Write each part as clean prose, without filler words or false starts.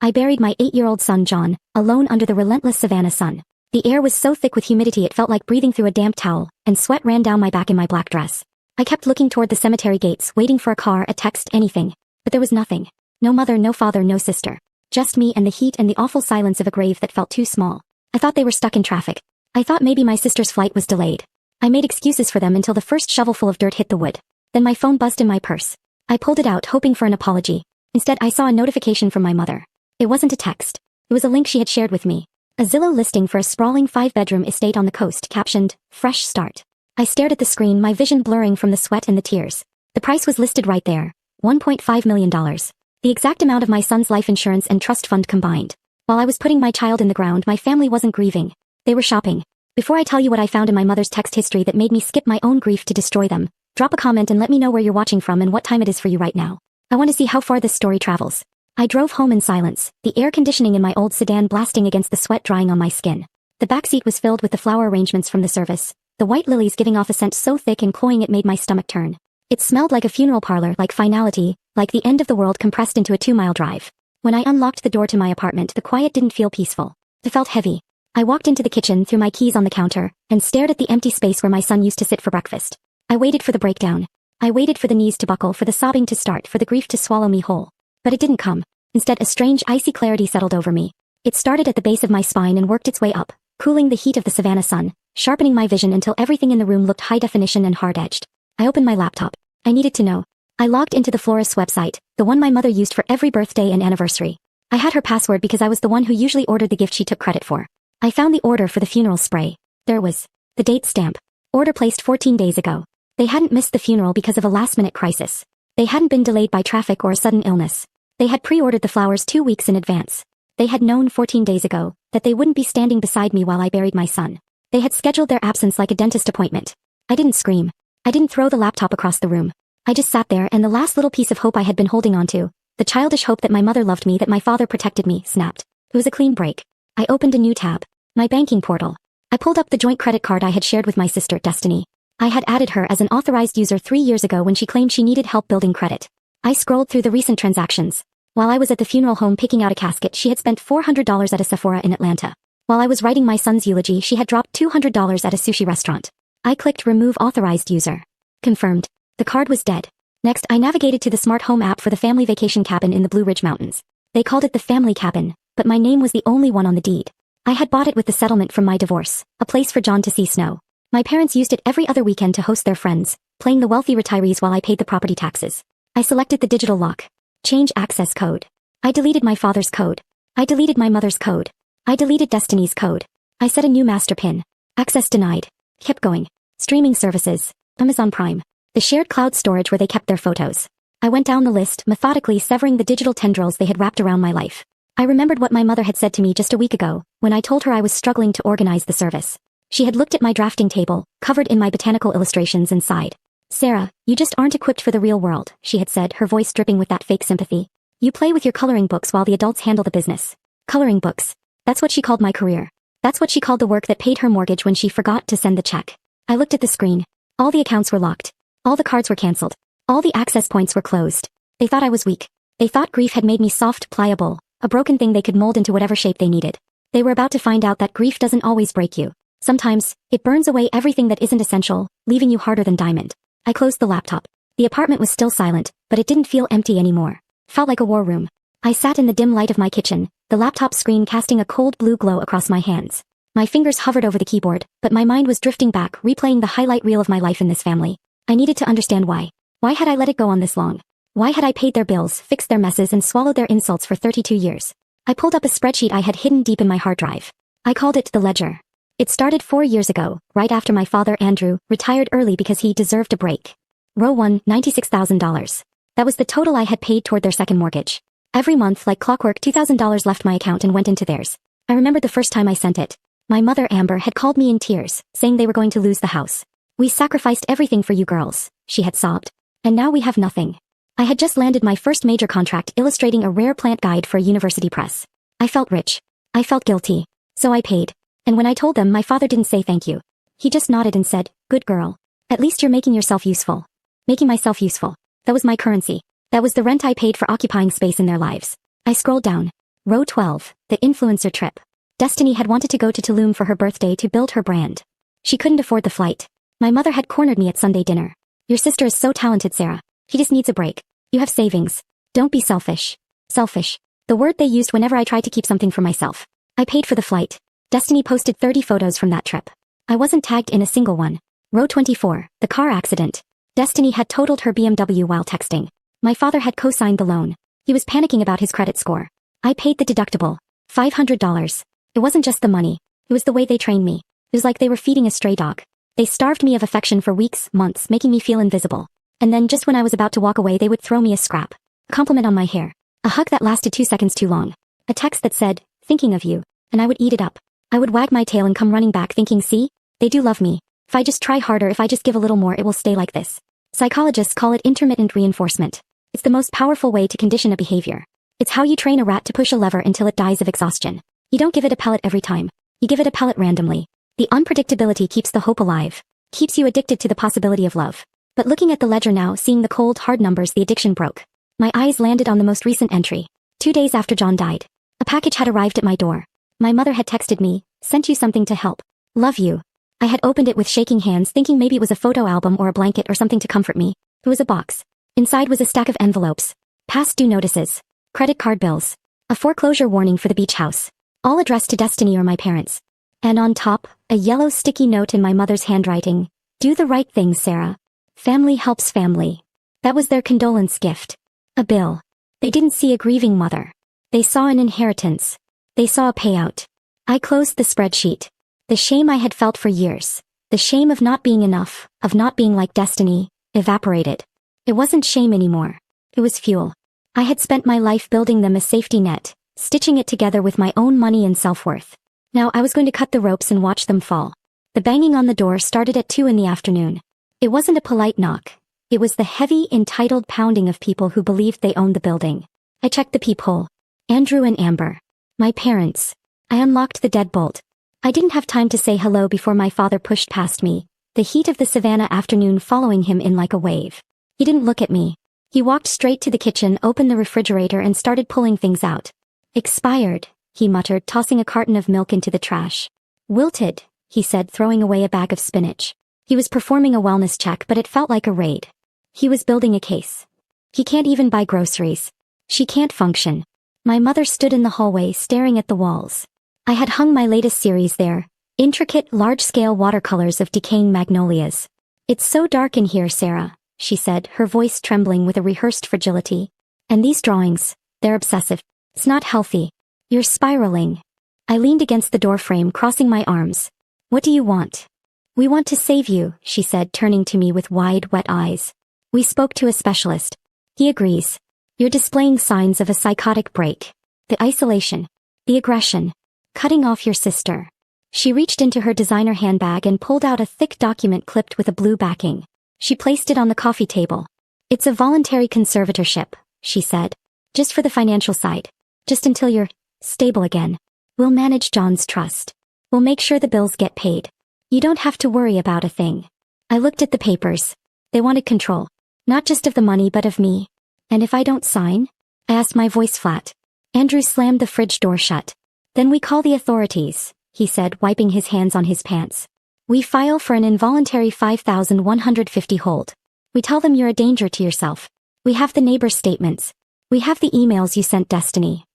I buried my 8-year-old son John, alone under the relentless Savannah sun. The air was so thick with humidity it felt like breathing through a damp towel, and sweat ran down my back in my black dress. I kept looking toward the cemetery gates, waiting for a car, a text, anything. But there was nothing. No mother, no father, no sister. Just me and the heat and the awful silence of a grave that felt too small. I thought they were stuck in traffic. I thought maybe my sister's flight was delayed. I made excuses for them until the first shovelful of dirt hit the wood. Then my phone buzzed in my purse. I pulled it out, hoping for an apology. Instead, I saw a notification from my mother. It wasn't a text. It was a link she had shared with me. A Zillow listing for a sprawling 5-bedroom estate on the coast, captioned, "Fresh Start." I stared at the screen, my vision blurring from the sweat and the tears. The price was listed right there. $1.5 million. The exact amount of my son's life insurance and trust fund combined. While I was putting my child in the ground, my family wasn't grieving. They were shopping. Before I tell you what I found in my mother's text history that made me skip my own grief to destroy them, drop a comment and let me know where you're watching from and what time it is for you right now. I want to see how far this story travels. I drove home in silence, the air conditioning in my old sedan blasting against the sweat drying on my skin. The backseat was filled with the flower arrangements from the service, the white lilies giving off a scent so thick and cloying it made my stomach turn. It smelled like a funeral parlor, like finality, like the end of the world compressed into a 2-mile drive. When I unlocked the door to my apartment, the quiet didn't feel peaceful. It felt heavy. I walked into the kitchen, threw my keys on the counter, and stared at the empty space where my son used to sit for breakfast. I waited for the breakdown. I waited for the knees to buckle, for the sobbing to start, for the grief to swallow me whole. But it didn't come. Instead, a strange, icy clarity settled over me. It started at the base of my spine and worked its way up, cooling the heat of the Savannah sun, sharpening my vision until everything in the room looked high definition and hard-edged. I opened my laptop. I needed to know. I logged into the florist's website, the one my mother used for every birthday and anniversary. I had her password because I was the one who usually ordered the gift she took credit for. I found the order for the funeral spray. There was the date stamp. Order placed 14 days ago. They hadn't missed the funeral because of a last-minute crisis. They hadn't been delayed by traffic or a sudden illness. They had pre-ordered the flowers 2 weeks in advance. They had known 14 days ago that they wouldn't be standing beside me while I buried my son. They had scheduled their absence like a dentist appointment. I didn't scream. I didn't throw the laptop across the room. I just sat there, and the last little piece of hope I had been holding on to, the childish hope that my mother loved me, that my father protected me, snapped. It was a clean break. I opened a new tab. My banking portal. I pulled up the joint credit card I had shared with my sister, Destiny. I had added her as an authorized user 3 years ago when she claimed she needed help building credit. I scrolled through the recent transactions. While I was at the funeral home picking out a casket, she had spent $400 at a Sephora in Atlanta. While I was writing my son's eulogy, she had dropped $200 at a sushi restaurant. I clicked Remove Authorized User. Confirmed. The card was dead. Next, I navigated to the smart home app for the family vacation cabin in the Blue Ridge Mountains. They called it the family cabin, but my name was the only one on the deed. I had bought it with the settlement from my divorce, a place for John to see snow. My parents used it every other weekend to host their friends, playing the wealthy retirees while I paid the property taxes. I selected the digital lock. Change access code. I deleted my father's code. I deleted my mother's code. I deleted Destiny's code. I set a new master PIN. Access denied. Kept going. Streaming services. Amazon Prime. The shared cloud storage where they kept their photos. I went down the list, methodically severing the digital tendrils they had wrapped around my life. I remembered what my mother had said to me just a week ago, when I told her I was struggling to organize the service. She had looked at my drafting table, covered in my botanical illustrations, and sighed. "Sarah, you just aren't equipped for the real world," she had said, her voice dripping with that fake sympathy. "You play with your coloring books while the adults handle the business." Coloring books. That's what she called my career. That's what she called the work that paid her mortgage when she forgot to send the check. I looked at the screen. All the accounts were locked. All the cards were canceled. All the access points were closed. They thought I was weak. They thought grief had made me soft, pliable, a broken thing they could mold into whatever shape they needed. They were about to find out that grief doesn't always break you. Sometimes, it burns away everything that isn't essential, leaving you harder than diamond. I closed the laptop. The apartment was still silent, but it didn't feel empty anymore. Felt like a war room. I sat in the dim light of my kitchen, the laptop screen casting a cold blue glow across my hands. My fingers hovered over the keyboard, but my mind was drifting back, replaying the highlight reel of my life in this family. I needed to understand why. Why had I let it go on this long? Why had I paid their bills, fixed their messes, and swallowed their insults for 32 years? I pulled up a spreadsheet I had hidden deep in my hard drive. I called it the ledger. It started 4 years ago, right after my father, Andrew, retired early because he deserved a break. Row 1, $96,000. That was the total I had paid toward their second mortgage. Every month, like clockwork, $2,000 left my account and went into theirs. I remembered the first time I sent it. My mother, Amber, had called me in tears, saying they were going to lose the house. "We sacrificed everything for you girls," she had sobbed. "And now we have nothing." I had just landed my first major contract illustrating a rare plant guide for a university press. I felt rich. I felt guilty. So I paid. And when I told them, my father didn't say thank you. He just nodded and said, "Good girl. At least you're making yourself useful." Making myself useful. That was my currency. That was the rent I paid for occupying space in their lives. I scrolled down. Row 12, the influencer trip. Destiny had wanted to go to Tulum for her birthday to build her brand. She couldn't afford the flight. My mother had cornered me at Sunday dinner. Your sister is so talented, Sarah. She just needs a break. You have savings. Don't be selfish. Selfish. The word they used whenever I tried to keep something for myself. I paid for the flight. Destiny posted 30 photos from that trip. I wasn't tagged in a single one. Row 24, the car accident. Destiny had totaled her BMW while texting. My father had co-signed the loan. He was panicking about his credit score. I paid the deductible. $500. It wasn't just the money. It was the way they trained me. It was like they were feeding a stray dog. They starved me of affection for weeks, months, making me feel invisible. And then just when I was about to walk away, they would throw me a scrap. A compliment on my hair. A hug that lasted 2 seconds too long. A text that said, thinking of you. And I would eat it up. I would wag my tail and come running back thinking, see? They do love me. If I just try harder, if I just give a little more, it will stay like this. Psychologists call it intermittent reinforcement. It's the most powerful way to condition a behavior. It's how you train a rat to push a lever until it dies of exhaustion. You don't give it a pellet every time. You give it a pellet randomly. The unpredictability keeps the hope alive. Keeps you addicted to the possibility of love. But looking at the ledger now, seeing the cold, hard numbers, the addiction broke. My eyes landed on the most recent entry. 2 days after John died. A package had arrived at my door. My mother had texted me, sent you something to help. Love you. I had opened it with shaking hands, thinking maybe it was a photo album or a blanket or something to comfort me. It was a box. Inside was a stack of envelopes. Past due notices. Credit card bills. A foreclosure warning for the beach house. All addressed to Destiny or my parents. And on top, a yellow sticky note in my mother's handwriting. Do the right thing, Sarah. Family helps family. That was their condolence gift. A bill. They didn't see a grieving mother. They saw an inheritance. They saw a payout. I closed the spreadsheet. The shame I had felt for years. The shame of not being enough, of not being like Destiny, evaporated. It wasn't shame anymore. It was fuel. I had spent my life building them a safety net, stitching it together with my own money and self-worth. Now I was going to cut the ropes and watch them fall. The banging on the door started at 2 in the afternoon. It wasn't a polite knock. It was the heavy, entitled pounding of people who believed they owned the building. I checked the peephole. Andrew and Amber. My parents. I unlocked the deadbolt. I didn't have time to say hello before my father pushed past me, the heat of the Savannah afternoon following him in like a wave. He didn't look at me. He walked straight to the kitchen, opened the refrigerator and started pulling things out. Expired, he muttered, tossing a carton of milk into the trash. Wilted, he said, throwing away a bag of spinach. He was performing a wellness check, but it felt like a raid. He was building a case. He can't even buy groceries. She can't function. My mother stood in the hallway staring at the walls. I had hung my latest series there, intricate, large-scale watercolors of decaying magnolias. It's so dark in here, Sarah, she said, her voice trembling with a rehearsed fragility. And these drawings, they're obsessive. It's not healthy. You're spiraling. I leaned against the doorframe, crossing my arms. What do you want? We want to save you, she said, turning to me with wide, wet eyes. We spoke to a specialist. He agrees. You're displaying signs of a psychotic break. The isolation. The aggression. Cutting off your sister. She reached into her designer handbag and pulled out a thick document clipped with a blue backing. She placed it on the coffee table. It's a voluntary conservatorship, she said. Just for the financial side. Just until you're stable again. We'll manage John's trust. We'll make sure the bills get paid. You don't have to worry about a thing. I looked at the papers. They wanted control. Not just of the money but of me. And if I don't sign? I asked, my voice flat. Andrew slammed the fridge door shut. Then we call the authorities, he said, wiping his hands on his pants. We file for an involuntary 5,150 hold. We tell them you're a danger to yourself. We have the neighbors' statements. We have the emails you sent Destiny.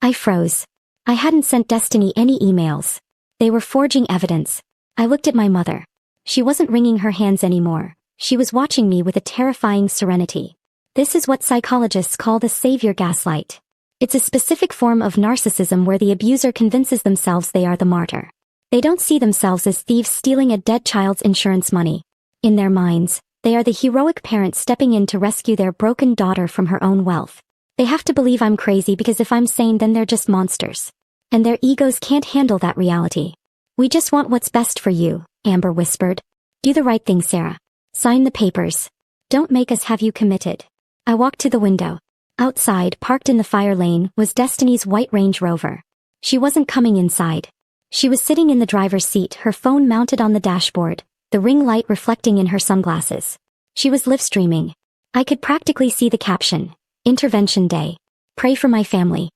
I froze. I hadn't sent Destiny any emails. They were forging evidence. I looked at my mother. She wasn't wringing her hands anymore. She was watching me with a terrifying serenity. This is what psychologists call the savior gaslight. It's a specific form of narcissism where the abuser convinces themselves they are the martyr. They don't see themselves as thieves stealing a dead child's insurance money. In their minds, they are the heroic parent stepping in to rescue their broken daughter from her own wealth. They have to believe I'm crazy because if I'm sane then they're just monsters. And their egos can't handle that reality. We just want what's best for you, Amber whispered. Do the right thing, Sarah. Sign the papers. Don't make us have you committed. I walked to the window. Outside, parked in the fire lane, was Destiny's white Range Rover. She wasn't coming inside. She was sitting in the driver's seat, her phone mounted on the dashboard, the ring light reflecting in her sunglasses. She was live streaming. I could practically see the caption. Intervention Day. Pray for my family.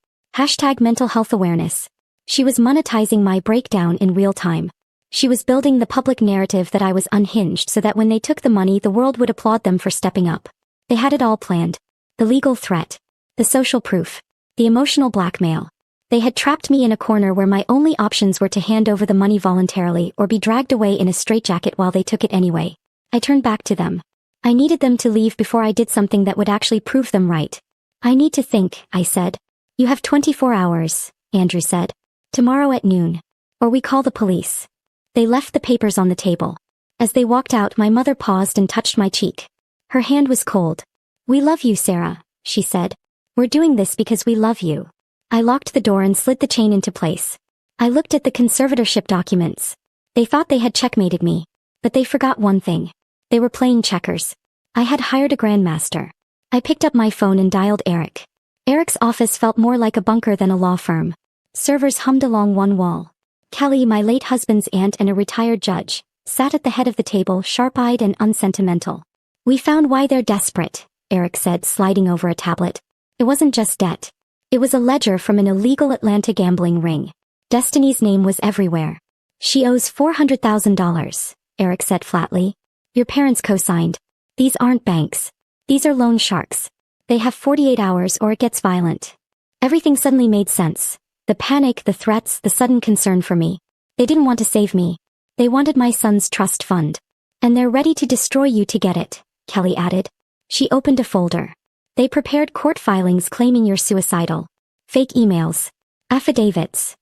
Mental health awareness. She was monetizing my breakdown in real time. She was building the public narrative that I was unhinged so that when they took the money the world would applaud them for stepping up. They had it all planned. The legal threat. The social proof. The emotional blackmail. They had trapped me in a corner where my only options were to hand over the money voluntarily or be dragged away in a straitjacket while they took it anyway. I turned back to them. I needed them to leave before I did something that would actually prove them right. I need to think, I said. You have 24 hours, Andrew said. Tomorrow at noon. Or we call the police. They left the papers on the table. As they walked out, my mother paused and touched my cheek. Her hand was cold. We love you, Sarah, she said. We're doing this because we love you. I locked the door and slid the chain into place. I looked at the conservatorship documents. They thought they had checkmated me. But they forgot one thing. They were playing checkers. I had hired a grandmaster. I picked up my phone and dialed Eric. Eric's office felt more like a bunker than a law firm. Servers hummed along one wall. Kelly, my late husband's aunt and a retired judge, sat at the head of the table, sharp-eyed and unsentimental. We found why they're desperate, Eric said, sliding over a tablet. It wasn't just debt. It was a ledger from an illegal Atlanta gambling ring. Destiny's name was everywhere. She owes $400,000, Eric said flatly. Your parents co-signed. These aren't banks. These are loan sharks. They have 48 hours or it gets violent. Everything suddenly made sense. The panic, the threats, the sudden concern for me. They didn't want to save me. They wanted my son's trust fund. And they're ready to destroy you to get it, Kelly added. She opened a folder. They prepared court filings claiming you're suicidal. Fake emails. Affidavits.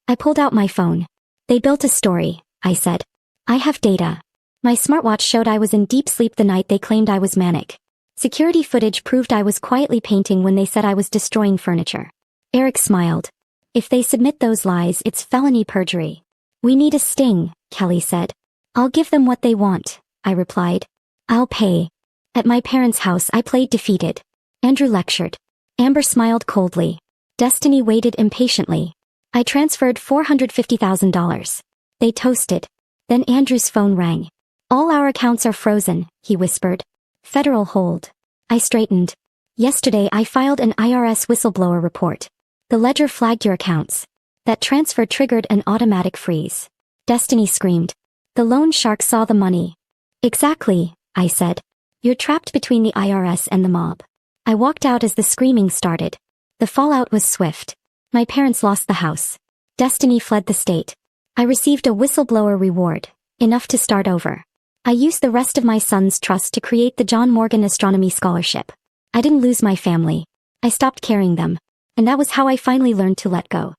I pulled out my phone. They built a story, I said. I have data. My smartwatch showed I was in deep sleep the night they claimed I was manic. Security footage proved I was quietly painting when they said I was destroying furniture. Eric smiled. If they submit those lies, it's felony perjury. We need a sting, Kelly said. I'll give them what they want, I replied. I'll pay. At my parents' house I played defeated. Andrew lectured. Amber smiled coldly. Destiny waited impatiently. I transferred $450,000. They toasted. Then Andrew's phone rang. All our accounts are frozen, he whispered. Federal hold. I straightened. Yesterday I filed an IRS whistleblower report. The ledger flagged your accounts. That transfer triggered an automatic freeze. Destiny screamed. The loan shark saw the money. Exactly, I said. You're trapped between the IRS and the mob. I walked out as the screaming started. The fallout was swift. My parents lost the house. Destiny fled the state. I received a whistleblower reward, enough to start over. I used the rest of my son's trust to create the John Morgan Astronomy Scholarship. I didn't lose my family. I stopped carrying them. And that was how I finally learned to let go.